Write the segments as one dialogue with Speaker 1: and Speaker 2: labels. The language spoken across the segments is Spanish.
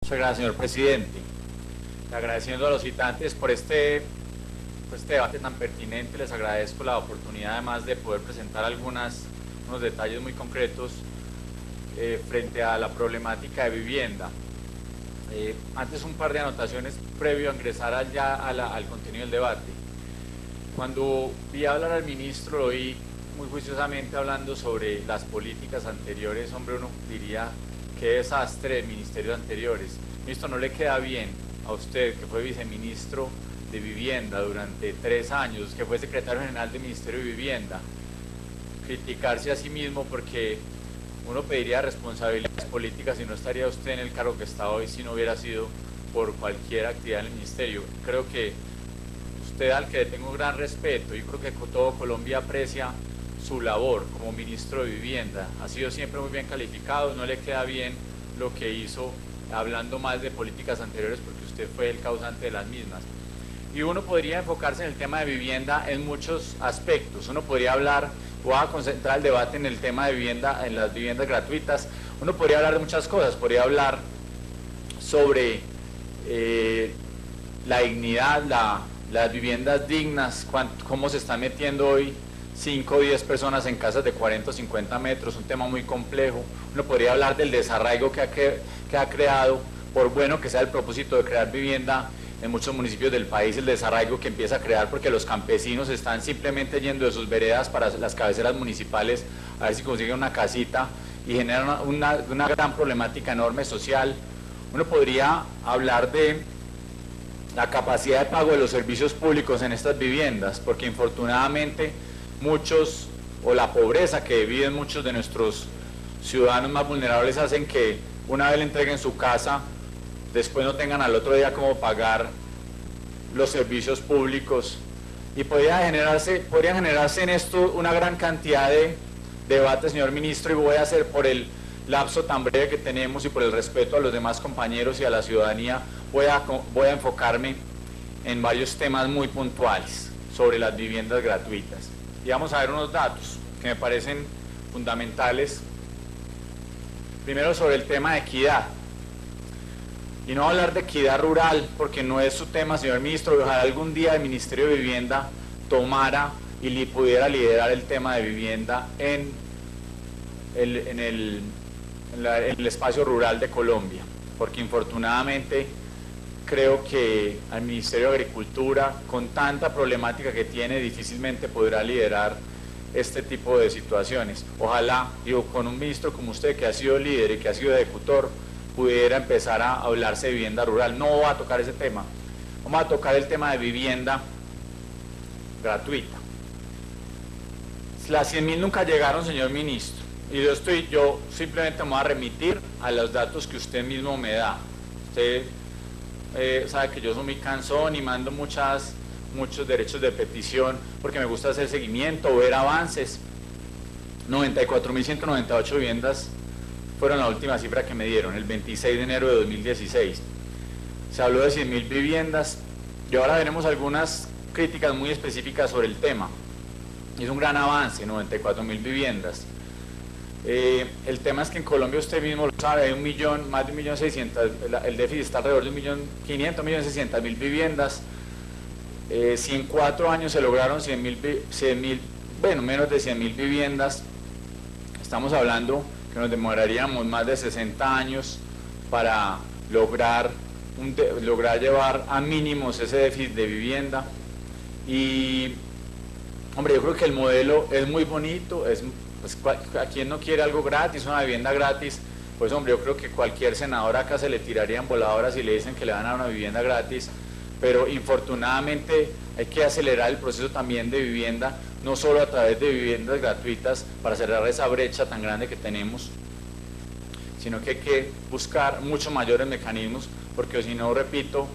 Speaker 1: Muchas gracias, señor presidente. Agradeciendo a los citantes por este debate tan pertinente, les agradezco la oportunidad además de poder presentar unos detalles muy concretos frente a la problemática de vivienda. Antes un par de anotaciones previo a ingresar al contenido del debate. Cuando vi hablar al ministro, lo oí muy juiciosamente hablando sobre las políticas anteriores. Hombre, uno diría, qué desastre de ministerios anteriores. Ministro, no le queda bien a usted, que fue viceministro de Vivienda durante 3 años, que fue secretario general del Ministerio de Vivienda, criticarse a sí mismo, porque uno pediría responsabilidades políticas y no estaría usted en el cargo que está hoy si no hubiera sido por cualquier actividad en el ministerio. Creo que usted, al que le tengo gran respeto, y creo que todo Colombia aprecia su labor como ministro de Vivienda, ha sido siempre muy bien calificado. No le queda bien lo que hizo hablando más de políticas anteriores, porque usted fue el causante de las mismas. Y uno podría enfocarse en el tema de vivienda en muchos aspectos. Uno podría hablar, voy a concentrar el debate en el tema de vivienda, en las viviendas gratuitas. Uno podría hablar de muchas cosas, podría hablar sobre la dignidad, las viviendas dignas, cómo se están metiendo hoy 5 o 10 personas en casas de 40 o 50 metros, un tema muy complejo. Uno podría hablar del desarraigo que ha creado, por bueno que sea el propósito de crear vivienda en muchos municipios del país, el desarraigo que empieza a crear porque los campesinos están simplemente yendo de sus veredas para las cabeceras municipales a ver si consiguen una casita, y genera una gran problemática enorme social. Uno podría hablar de la capacidad de pago de los servicios públicos en estas viviendas, porque infortunadamente muchos, o la pobreza que viven muchos de nuestros ciudadanos más vulnerables, hacen que una vez le entreguen su casa, después no tengan al otro día cómo pagar los servicios públicos, y podrían generarse en esto una gran cantidad de debates, señor ministro, y voy a hacer, por el lapso tan breve que tenemos y por el respeto a los demás compañeros y a la ciudadanía, voy a enfocarme en varios temas muy puntuales sobre las viviendas gratuitas. Y vamos a ver unos datos que me parecen fundamentales. Primero, sobre el tema de equidad. Y no hablar de equidad rural, porque no es su tema, señor ministro, y ojalá algún día el Ministerio de Vivienda tomara y pudiera liderar el tema de vivienda en el espacio rural de Colombia, porque infortunadamente creo que al Ministerio de Agricultura, con tanta problemática que tiene, difícilmente podrá liderar este tipo de situaciones. Ojalá, con un ministro como usted, que ha sido líder y que ha sido ejecutor, pudiera empezar a hablarse de vivienda rural. No voy a tocar ese tema, vamos a tocar el tema de vivienda gratuita. Las 100.000 nunca llegaron, señor ministro, y yo simplemente me voy a remitir a los datos que usted mismo me da. Usted sabe que yo soy muy cansón y mando muchos derechos de petición porque me gusta hacer seguimiento, ver avances. 94.198 viviendas fueron la última cifra que me dieron, el 26 de enero de 2016. Se habló de 100.000 viviendas, y ahora veremos algunas críticas muy específicas sobre el tema. Es un gran avance, 94.000 viviendas. El tema es que en Colombia, usted mismo lo sabe, hay más de 1.600.000, el déficit está alrededor de 1.500.000, 1.600.000 viviendas. Si en 4 años se lograron 100.000, bueno, menos de 100.000 viviendas, estamos hablando que nos demoraríamos más de 60 años para lograr llevar a mínimos ese déficit de vivienda. Y hombre, yo creo que el modelo es muy bonito, a quien no quiere algo gratis, una vivienda gratis, pues hombre, yo creo que cualquier senador acá se le tirarían voladoras si le dicen que le van a dar una vivienda gratis, pero infortunadamente hay que acelerar el proceso también de vivienda, no solo a través de viviendas gratuitas para cerrar esa brecha tan grande que tenemos, sino que hay que buscar mucho mayores mecanismos, porque si no, repito,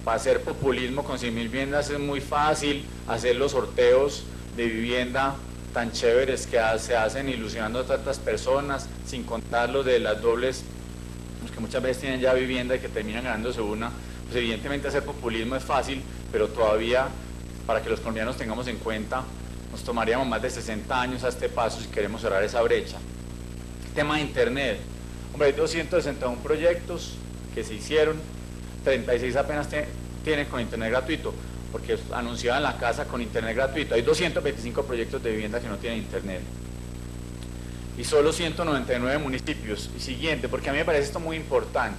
Speaker 1: para hacer populismo con 100.000 viviendas es muy fácil hacer los sorteos de vivienda tan chéveres que se hacen ilusionando a tantas personas, sin contar los de las dobles, los que muchas veces tienen ya vivienda y que terminan ganándose una. Pues evidentemente hacer populismo es fácil, pero todavía, para que los colombianos tengamos en cuenta, nos tomaríamos más de 60 años a este paso si queremos cerrar esa brecha. El tema de internet. Hombre, hay 261 proyectos que se hicieron, 36 apenas tienen con internet gratuito, porque anunciaban la casa con internet gratuito. Hay 225 proyectos de vivienda que no tienen internet. Y solo 199 municipios. Y siguiente, porque a mí me parece esto muy importante.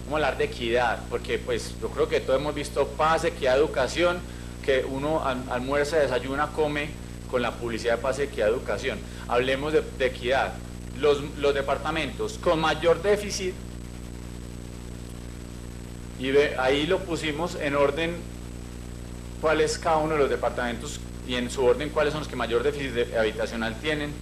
Speaker 1: Vamos a hablar de equidad, porque pues yo creo que todos hemos visto paz, equidad, educación, que uno almuerza, desayuna, come con la publicidad de paz, equidad, educación. Hablemos de equidad. Los departamentos con mayor déficit, y ahí lo pusimos en orden cuál es cada uno de los departamentos y en su orden cuáles son los que mayor déficit habitacional tienen.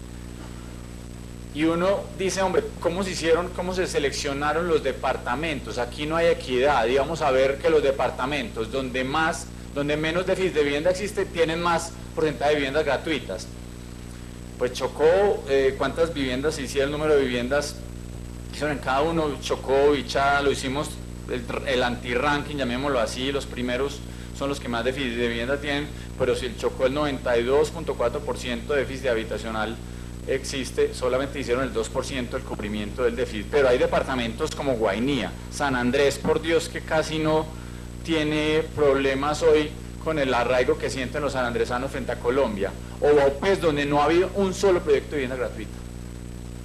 Speaker 1: Y uno dice, hombre, ¿cómo se hicieron, cómo se seleccionaron los departamentos? Aquí no hay equidad, y vamos a ver que los departamentos donde menos déficit de vivienda existe, tienen más porcentaje de viviendas gratuitas. Pues Chocó, ¿cuántas viviendas se hicieron? El número de viviendas que hicieron en cada uno. Chocó, Bichada, lo hicimos el anti-ranking, llamémoslo así, los primeros son los que más déficit de vivienda tienen, pero si el Chocó el 92.4% de déficit habitacional existe, solamente hicieron el 2% del cubrimiento del déficit. Pero hay departamentos como Guainía, San Andrés, por Dios, que casi no tiene problemas hoy con el arraigo que sienten los sanandresanos frente a Colombia, o Baupés, donde no ha habido un solo proyecto de vivienda gratuita.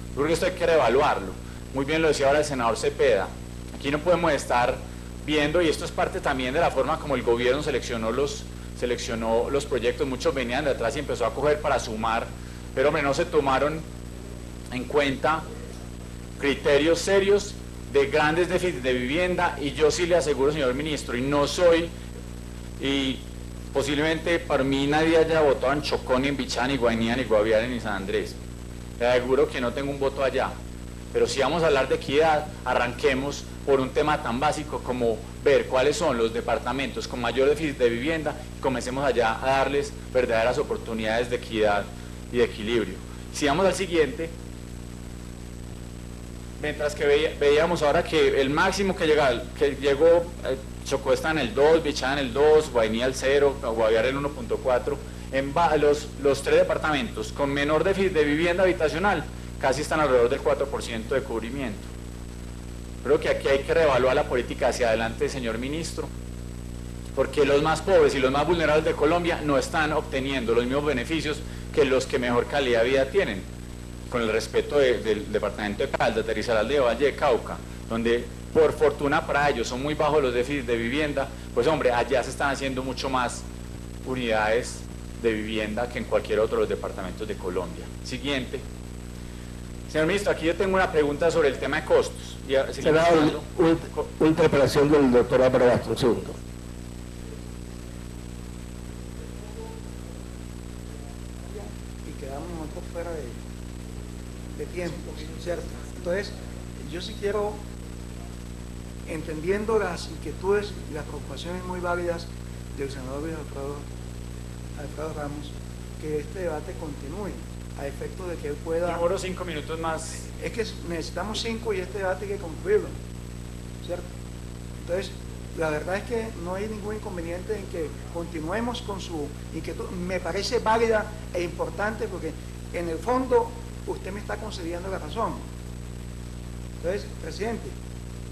Speaker 1: Yo creo que esto hay que reevaluarlo. Muy bien lo decía ahora el senador Cepeda. Aquí no podemos estar viendo, y esto es parte también de la forma como el gobierno seleccionó los proyectos. Muchos venían de atrás y empezó a coger para sumar, pero hombre, no se tomaron en cuenta criterios serios de grandes déficits de vivienda. Y yo sí le aseguro, señor ministro, y no soy, y posiblemente para mí nadie haya votado en Chocó, ni en Bichada, ni Guainía, ni Guaviare, ni San Andrés. Le aseguro que no tengo un voto allá. Pero si vamos a hablar de equidad, arranquemos por un tema tan básico como ver cuáles son los departamentos con mayor déficit de vivienda y comencemos allá a darles verdaderas oportunidades de equidad y de equilibrio. Si vamos al siguiente, mientras que veíamos ahora que el máximo que llegó, Chocó está en el 2, Bichada en el 2, Guainía el 0, Guaviare el 1.4, los tres departamentos con menor déficit de vivienda habitacional casi están alrededor del 4% de cubrimiento. Creo que aquí hay que reevaluar la política hacia adelante, señor ministro, porque los más pobres y los más vulnerables de Colombia no están obteniendo los mismos beneficios que los que mejor calidad de vida tienen, con el respeto del departamento de Caldas, de Risaralda y de Valle de Cauca, donde por fortuna para ellos son muy bajos los déficits de vivienda. Pues hombre, allá se están haciendo mucho más unidades de vivienda que en cualquier otro de los departamentos de Colombia. Siguiente. Señor ministro, aquí yo tengo una pregunta sobre el tema de costos.
Speaker 2: Una interpelación del doctor Álvaro Castro, un segundo.
Speaker 3: Y quedamos nosotros fuera de tiempo, ¿cierto? Entonces, yo sí quiero, entendiendo las inquietudes y las preocupaciones muy válidas del senador Luis Alfredo Ramos, que este debate continúe a efecto de que él pueda...
Speaker 1: Demoro 5 minutos más.
Speaker 3: Es que necesitamos 5 y este debate hay que concluirlo, ¿cierto? Entonces, la verdad es que no hay ningún inconveniente en que continuemos con su inquietud. Me parece válida e importante porque en el fondo usted me está concediendo la razón. Entonces, presidente,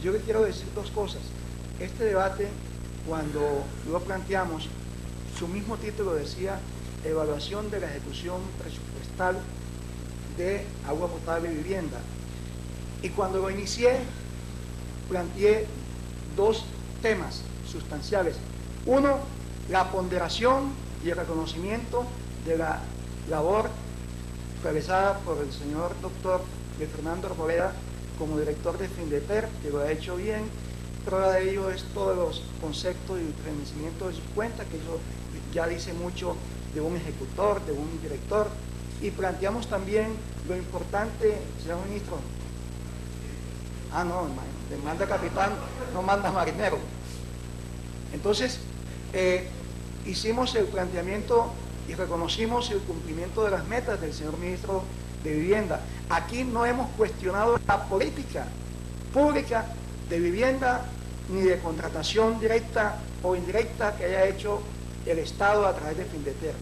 Speaker 3: yo le quiero decir dos cosas. Este debate, cuando lo planteamos, su mismo título decía evaluación de la ejecución presupuestal de agua potable y vivienda. Y cuando lo inicié, planteé dos temas sustanciales. Uno, la ponderación y el reconocimiento de la labor realizada por el señor doctor de Fernando Arboleda como director de Findeter, que lo ha hecho bien. Prueba de ello es todos los conceptos y reconocimiento de sus cuentas, que eso ya dice mucho de un ejecutor, de un director. Y planteamos también lo importante, señor ministro. No, le manda capitán, no manda marinero. Entonces, hicimos el planteamiento y reconocimos el cumplimiento de las metas del señor ministro de Vivienda. Aquí no hemos cuestionado la política pública de vivienda ni de contratación directa o indirecta que haya hecho el Estado a través de Findeter.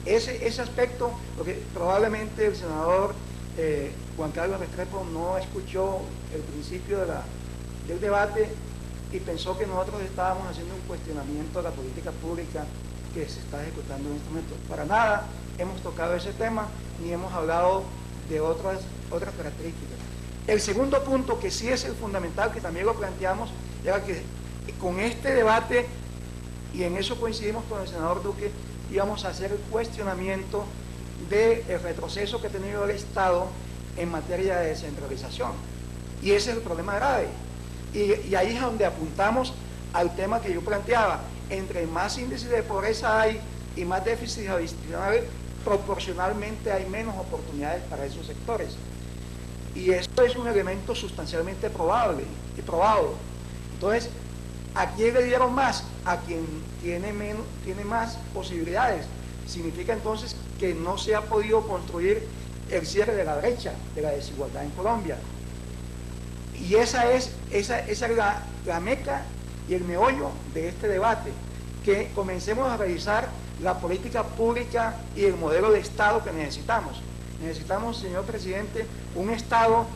Speaker 3: Ese aspecto, porque probablemente el senador Juan Carlos Restrepo no escuchó el principio del debate y pensó que nosotros estábamos haciendo un cuestionamiento de la política pública que se está ejecutando en este momento. Para nada hemos tocado ese tema ni hemos hablado de otras características. El segundo punto, que sí es el fundamental, que también lo planteamos, era que con este debate, y en eso coincidimos con el senador Duque, íbamos a hacer el cuestionamiento del retroceso que ha tenido el Estado en materia de descentralización. Y ese es el problema grave. Y ahí es donde apuntamos al tema que yo planteaba. Entre más índices de pobreza hay y más déficit adicional, proporcionalmente hay menos oportunidades para esos sectores. Y esto es un elemento sustancialmente probable y probado. Entonces, ¿a quién le dieron más? A quien tiene más posibilidades. Significa entonces que no se ha podido construir el cierre de la brecha de la desigualdad en Colombia. Y esa es la meca y el meollo de este debate, que comencemos a revisar la política pública y el modelo de Estado que necesitamos. Necesitamos, señor presidente, un Estado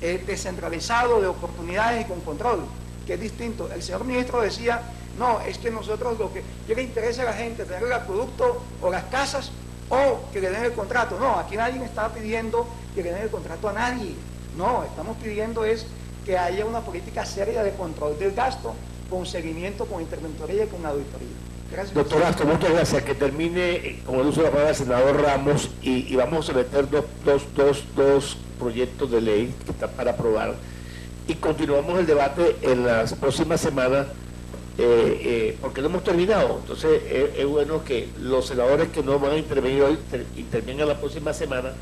Speaker 3: descentralizado, de oportunidades y con control, que es distinto. El señor ministro decía, no, es que nosotros lo que le interesa a la gente, tener el acueducto o las casas, o que le den el contrato. No, aquí nadie está pidiendo que le den el contrato a nadie. No, estamos pidiendo es que haya una política seria de control del gasto, con seguimiento, con interventoría y con auditoría. Gracias.
Speaker 2: Doctor Astro, muchas gracias. Que termine con el uso de la palabra del senador Ramos y vamos a meter dos proyectos de ley que están para aprobar y continuamos el debate en las próximas semanas porque no hemos terminado. Entonces es bueno que los senadores que no van a intervenir hoy intervengan la próxima semana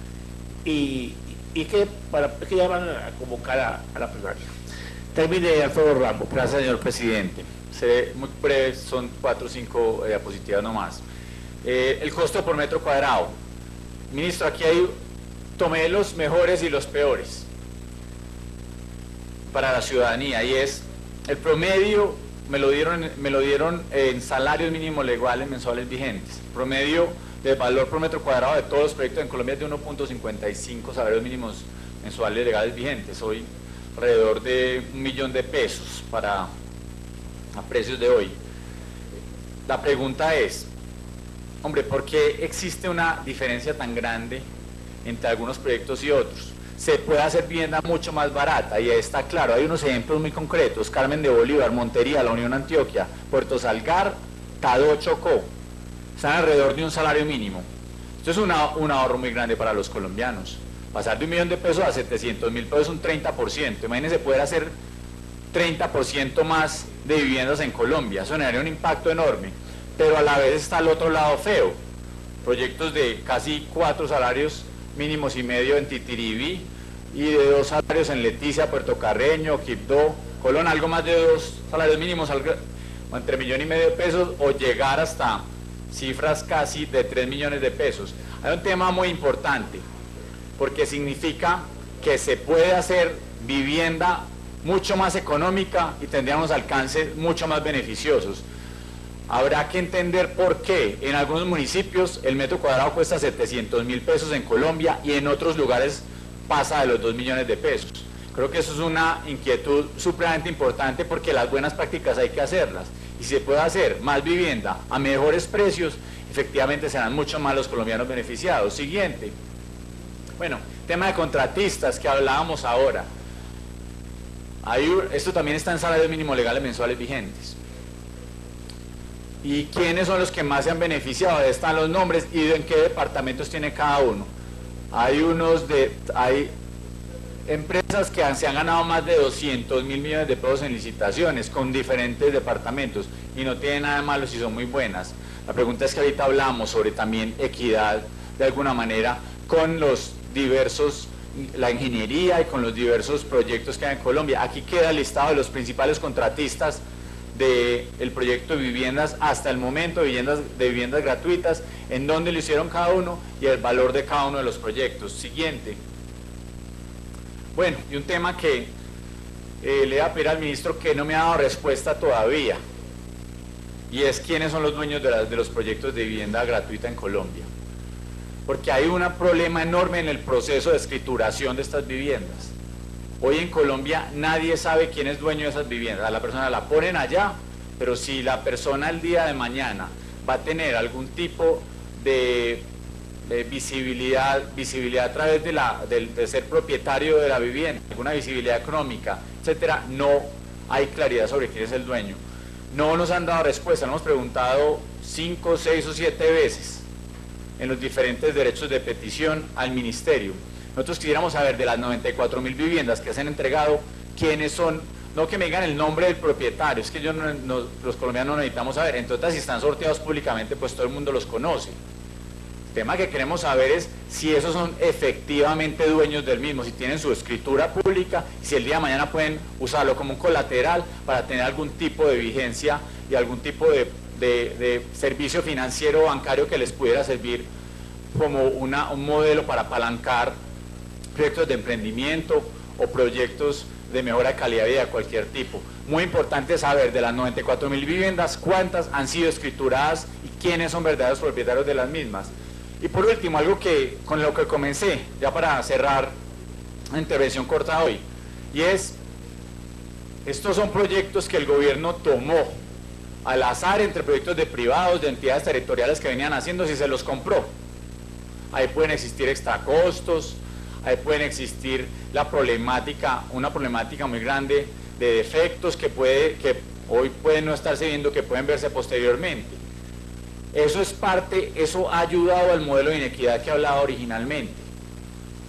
Speaker 2: y que ya van a convocar a la plenaria. Termine, Alfredo Ramos.
Speaker 1: Gracias, señor presidente. Seré muy breve, son 4 o 5 diapositivas nomás. El costo por metro cuadrado. Ministro, aquí tomé los mejores y los peores para la ciudadanía, y es el promedio, me lo dieron en salarios mínimos legales mensuales vigentes. Promedio de valor por metro cuadrado de todos los proyectos en Colombia es de 1.55 salarios mínimos mensuales legales vigentes, hoy alrededor de 1 millón de pesos a precios de hoy. La pregunta es, hombre, ¿por qué existe una diferencia tan grande entre algunos proyectos y otros? Se puede hacer vivienda mucho más barata, y ahí está claro, hay unos ejemplos muy concretos: Carmen de Bolívar, Montería, La Unión Antioquia, Puerto Salgar, Cadó, Chocó, están alrededor de un salario mínimo. Esto es un ahorro muy grande para los colombianos. Pasar de 1 millón de pesos a 700.000 pesos es un 30%, imagínense poder hacer 30% más de viviendas en Colombia, eso generaría un impacto enorme, pero a la vez está el otro lado feo, proyectos de casi 4 salarios mínimos y medio en Titiribí y de 2 salarios en Leticia, Puerto Carreño, Quibdó, Colón, algo más de 2 salarios mínimos, entre 1,5 millones de pesos, o llegar hasta cifras casi de 3 millones de pesos. Hay un tema muy importante, porque significa que se puede hacer vivienda mucho más económica y tendríamos alcances mucho más beneficiosos. Habrá que entender por qué en algunos municipios el metro cuadrado cuesta 700.000 pesos en Colombia y en otros lugares pasa de los 2 millones de pesos. Creo que eso es una inquietud supremamente importante, porque las buenas prácticas hay que hacerlas, y si se puede hacer más vivienda a mejores precios, efectivamente serán mucho más los colombianos beneficiados. Siguiente. Bueno, tema de contratistas que hablábamos ahora. Esto también está en salarios mínimos legales mensuales vigentes. ¿Y quiénes son los que más se han beneficiado? Ahí están los nombres y en qué departamentos tiene cada uno. Hay empresas que se han ganado más de 200.000 millones de pesos en licitaciones con diferentes departamentos, y no tiene nada de malo si son muy buenas. La pregunta es que ahorita hablamos sobre también equidad de alguna manera con los diversos, la ingeniería y con los diversos proyectos que hay en Colombia. Aquí queda el listado de los principales contratistas del proyecto de viviendas hasta el momento, de viviendas gratuitas, en dónde lo hicieron cada uno y el valor de cada uno de los proyectos. Siguiente. Bueno, y un tema que le voy a pedir al ministro, que no me ha dado respuesta todavía, y es quiénes son los dueños de los proyectos de vivienda gratuita en Colombia. porque hay un problema enorme en el proceso de escrituración de estas viviendas. Hoy en Colombia nadie sabe quién es dueño de esas viviendas. A la persona la ponen allá, pero si la persona el día de mañana va a tener algún tipo de visibilidad a través de ser propietario de la vivienda, alguna visibilidad económica, etcétera, no hay claridad sobre quién es el dueño. No nos han dado respuesta, nos hemos preguntado 5, 6 o 7 veces en los diferentes derechos de petición al ministerio. Nosotros quisiéramos saber de las 94.000 viviendas que se han entregado, quiénes son, no que me digan el nombre del propietario, es que los colombianos no necesitamos saber, entonces si están sorteados públicamente, pues todo el mundo los conoce. El tema que queremos saber es si esos son efectivamente dueños del mismo, si tienen su escritura pública, si el día de mañana pueden usarlo como un colateral para tener algún tipo de vigencia y algún tipo de servicio financiero o bancario que les pudiera servir como un modelo para apalancar proyectos de emprendimiento o proyectos de mejora de calidad de vida de cualquier tipo. Muy importante saber de las 94.000 viviendas, cuántas han sido escrituradas y quiénes son verdaderos propietarios de las mismas. Y por último, algo con lo que comencé, ya para cerrar la intervención corta hoy, y estos son proyectos que el gobierno tomó al azar entre proyectos de privados, de entidades territoriales que venían haciendo, si se los compró. Ahí pueden existir extracostos, ahí pueden existir una problemática muy grande de defectos que hoy pueden no estarse viendo, que pueden verse posteriormente. Eso ha ayudado al modelo de inequidad que hablaba originalmente,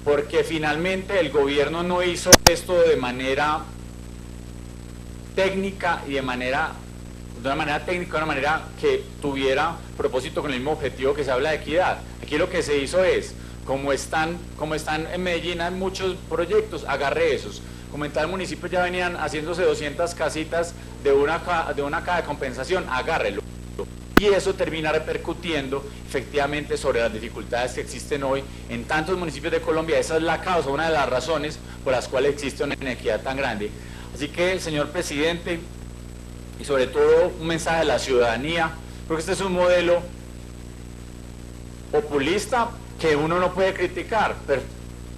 Speaker 1: porque finalmente el gobierno no hizo esto de manera técnica y de una manera que tuviera propósito con el mismo objetivo que se habla de equidad. Aquí lo que se hizo es, como están en Medellín hay muchos proyectos, agarre esos. Como en tal municipio ya venían haciéndose 200 casitas de una caja de compensación, agárrelo. Y eso termina repercutiendo efectivamente sobre las dificultades que existen hoy en tantos municipios de Colombia. Esa es la causa, una de las razones por las cuales existe una inequidad tan grande. Así que, señor presidente, y sobre todo un mensaje a la ciudadanía, creo que este es un modelo populista que uno no puede criticar, pero,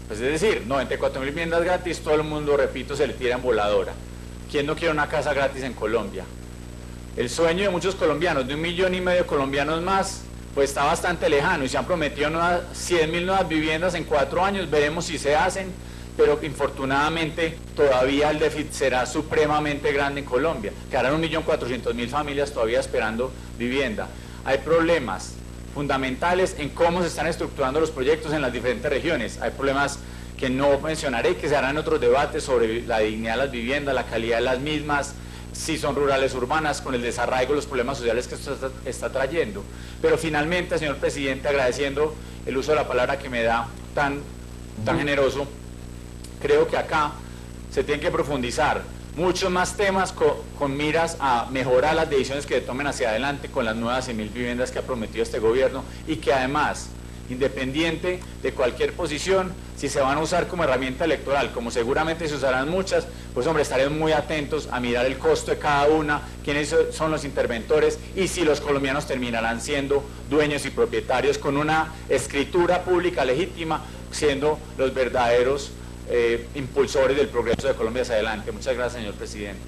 Speaker 1: pues es decir, 94.000 viviendas gratis, todo el mundo, repito, se le tira en voladora. ¿Quién no quiere una casa gratis en Colombia? El sueño de muchos colombianos, de 1,5 millones de colombianos más, pues está bastante lejano y se han prometido 100.000 nuevas viviendas en 4 años, veremos si se hacen, pero infortunadamente todavía el déficit será supremamente grande en Colombia. Quedarán 1.400.000 familias todavía esperando vivienda. Hay problemas fundamentales en cómo se están estructurando los proyectos en las diferentes regiones. Hay problemas que no mencionaré y que se harán en otros debates sobre la dignidad de las viviendas, la calidad de las mismas, si son rurales, urbanas, con el desarraigo, los problemas sociales que esto está trayendo. Pero finalmente, señor presidente, agradeciendo el uso de la palabra que me da tan generoso, creo que acá se tienen que profundizar muchos más temas con miras a mejorar las decisiones que se tomen hacia adelante con las nuevas 100.000 viviendas que ha prometido este gobierno y que además, independiente de cualquier posición, si se van a usar como herramienta electoral, como seguramente se usarán muchas, pues hombre, estaremos muy atentos a mirar el costo de cada una, quiénes son los interventores y si los colombianos terminarán siendo dueños y propietarios con una escritura pública legítima, siendo los verdaderos impulsores del progreso de Colombia hacia adelante. Muchas gracias, señor presidente.